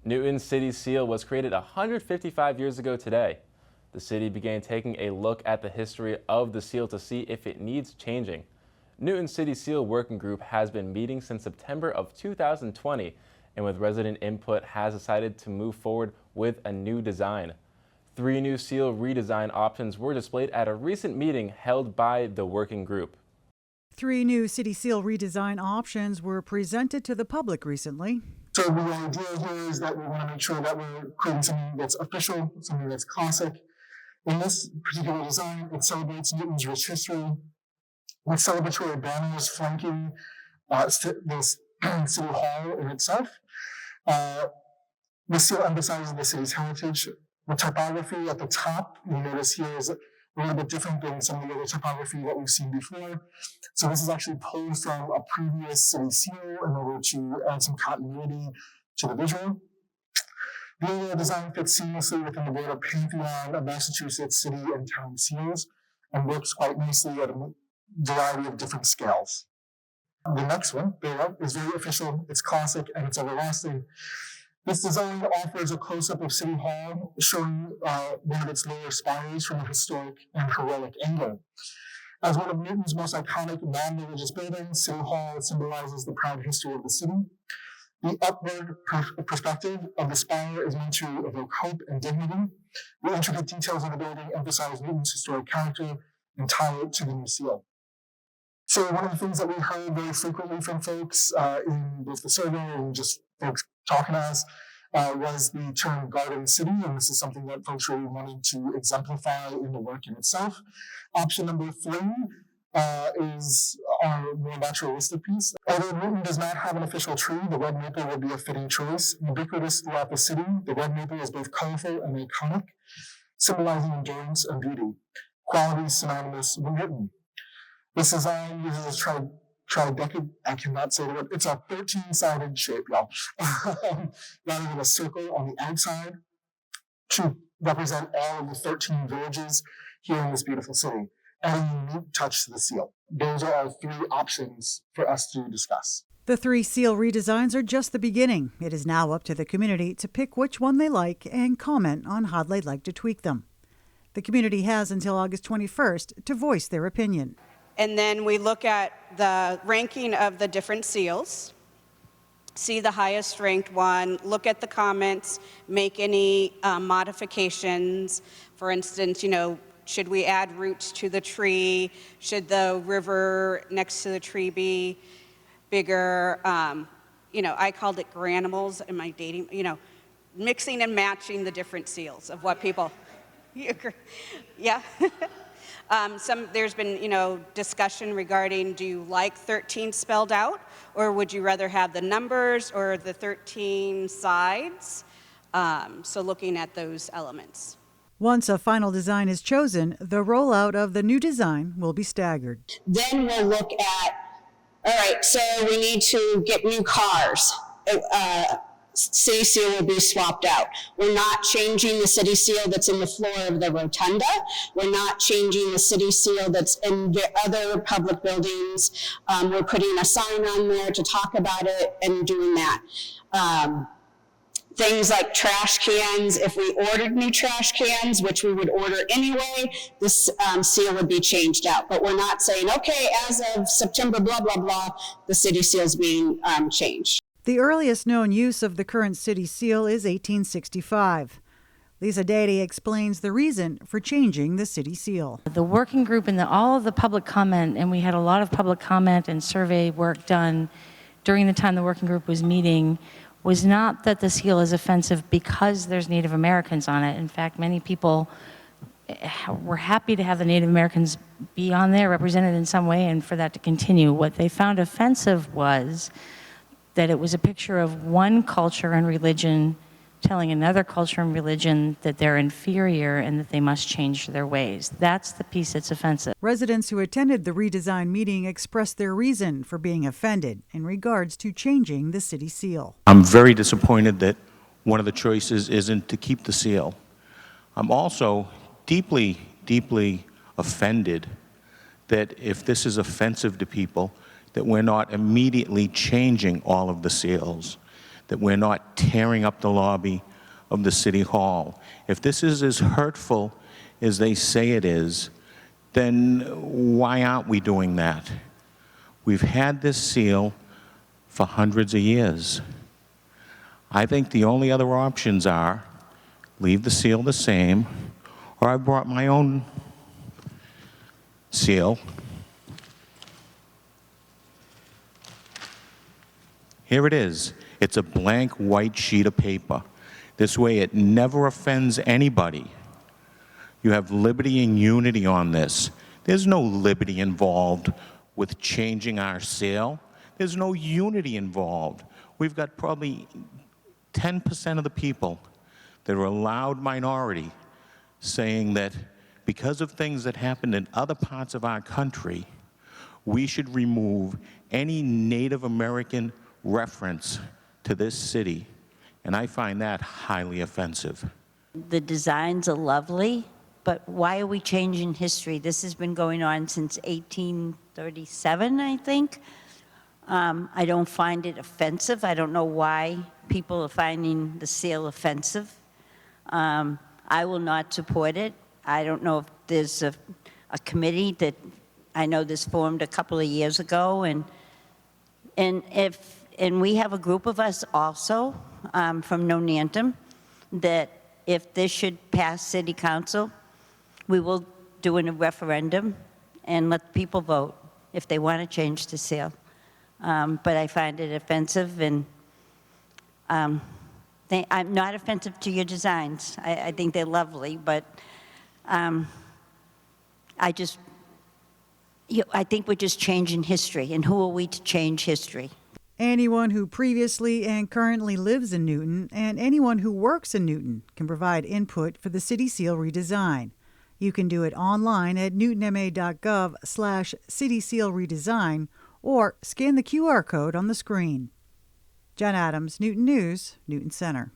Newton's city seal was created 155 years ago today. The city began taking a look at the history of the seal to see if it needs changing. Newton's City Seal Working Group has been meeting since September of 2020, and with resident input has decided to move forward with a new design. 3 new seal redesign options were displayed at a recent meeting held by the working group. 3 new city seal redesign options were presented to the public recently. So the idea here is that we want to make sure that we're creating something that's official, something that's classic. In this particular design, it celebrates Newton's rich history with celebratory banners flanking this city hall in itself. The seal emphasizes the city's heritage. The typography at the top, you notice here, is a little bit different than some of the other typography that we've seen before. So this is actually pulled from a previous city seal in order to add some continuity to the visual. The overall design fits seamlessly within the broader pantheon of Massachusetts city and town seals and works quite nicely at a variety of different scales. The next one, is very official, it's classic, and it's everlasting. This design offers a close-up of City Hall, showing one of its lower spires from a historic and heroic angle. As one of Newton's most iconic non-religious buildings, City Hall symbolizes the proud history of the city. The upward perspective of the spire is meant to evoke hope and dignity. The intricate details of the building emphasize Newton's historic character and tie it to the new seal. So one of the things that we heard very frequently from folks in both the survey and just folks talking to us was the term garden city, and this is something that folks really wanted to exemplify in the work in itself. Option number 3 is our more naturalistic piece. Although Newton does not have an official tree, the red maple would be a fitting choice. Ubiquitous throughout the city, the red maple is both colorful and iconic, symbolizing endurance and beauty, qualities synonymous with Newton. This design uses a tridecade, I cannot say the word, it's a 13-sided shape, y'all, rather than a circle on the outside to represent all of the 13 villages here in this beautiful city, and a unique touch to the seal. Those are our 3 options for us to discuss. The 3 seal redesigns are just the beginning. It is now up to the community to pick which one they like and comment on how they'd like to tweak them. The community has until August 21st to voice their opinion. And then we look at the ranking of the different seals, see the highest ranked one, look at the comments, make any modifications. For instance, should we add roots to the tree? Should the river next to the tree be bigger? I called it granimals. Am I dating? Mixing and matching the different seals of what people, you agree? Yeah. There's been, discussion regarding, do you like 13 spelled out, or would you rather have the numbers or the 13 sides? So looking at those elements. Once a final design is chosen, the rollout of the new design will be staggered. Then we'll look at, all right, so we need to get new cars. City seal will be swapped out. We're not changing the city seal that's in the floor of the rotunda. We're not changing the city seal that's in the other public buildings. We're putting a sign on there to talk about it and doing that. Things like trash cans, if we ordered new trash cans, which we would order anyway, this seal would be changed out. But we're not saying, okay, as of September, blah, blah, blah, the city seal's being changed. The earliest known use of the current city seal is 1865. Lisa Dady explains the reason for changing the city seal. The working group and all of the public comment, and we had a lot of public comment and survey work done during the time the working group was meeting, was not that the seal is offensive because there's Native Americans on it. In fact, many people were happy to have the Native Americans be on there, represented in some way, and for that to continue. What they found offensive was that it was a picture of one culture and religion telling another culture and religion that they're inferior and that they must change their ways. That's the piece that's offensive. Residents who attended the redesign meeting expressed their reason for being offended in regards to changing the city seal. I'm very disappointed that one of the choices isn't to keep the seal. I'm also deeply, deeply offended that if this is offensive to people, that we're not immediately changing all of the seals, that we're not tearing up the lobby of the City Hall. If this is as hurtful as they say it is, then why aren't we doing that? We've had this seal for hundreds of years. I think the only other options are leave the seal the same, or I brought my own seal. Here it is. It's a blank white sheet of paper. This way it never offends anybody. You have liberty and unity on this. There's no liberty involved with changing our seal. There's no unity involved. We've got probably 10% of the people that are a loud minority saying that because of things that happened in other parts of our country, we should remove any Native American reference to this city, and I find that highly offensive. The designs are lovely, but why are we changing history? This has been going on since 1837, I think. I don't find it offensive. I don't know why people are finding the seal offensive. I will not support it. I don't know if there's a committee that I know this formed a couple of years ago, and we have a group of us also from Nonantum that if this should pass City Council, we will do a referendum and let people vote if they want to change the seal. But I find it offensive, and I'm not offensive to your designs. I think they're lovely, but I think we're just changing history, and who are we to change history? Anyone who previously and currently lives in Newton and anyone who works in Newton can provide input for the City Seal redesign. You can do it online at newtonma.gov/citysealredesign or scan the QR code on the screen. Jen Adams, Newton News, Newton Center.